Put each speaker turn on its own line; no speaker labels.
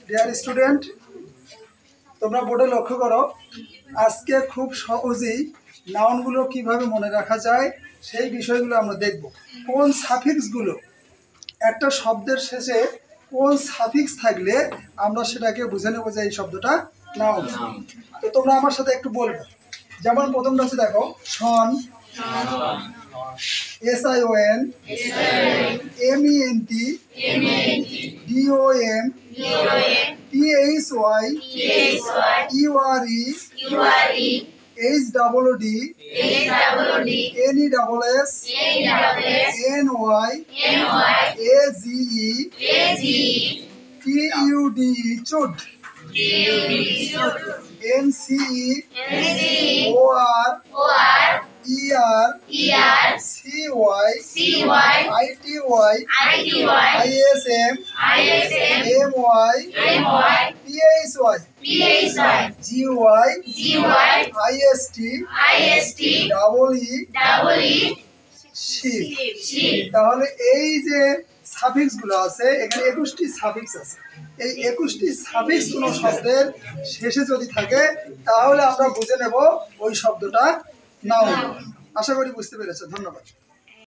Dear student, তোমরা বোর্ডে লক্ষ্য করো, আজকে খুব সহজেই নাউনগুলো কিভাবে মনে রাখা যায় সেই বিষয়গুলো আমরা দেখব। কোন সাফিক্সগুলো, একটা শব্দের শেষে কোন সাফিক্স থাকলে আমরা সেটাকে বুঝে নেব যে এই শব্দটা নাউন। তো তোমরা আমার সাথে একটু বলবে। যেমন প্রথমটা হচ্ছে, দেখো, শন, SION, MENT, DOM, THY, URE, HWD, NESS, NY, AGE, TUD, chud, NCE, OR, ER, CY, ITY, ISM, MY, PHY, GY, IST, EE, sheep। তাহলে এই যে সাফিক্স গুলো আছে, এখানে 21টি সাফিক্স আছে। এই 21টি সাফিক্স কোনো শব্দের শেষে যদি থাকে তাহলে আমরা বুঝে নেব ওই শব্দটা নাউন। আশা করি বুঝতে পেরেছো। ধন্যবাদ।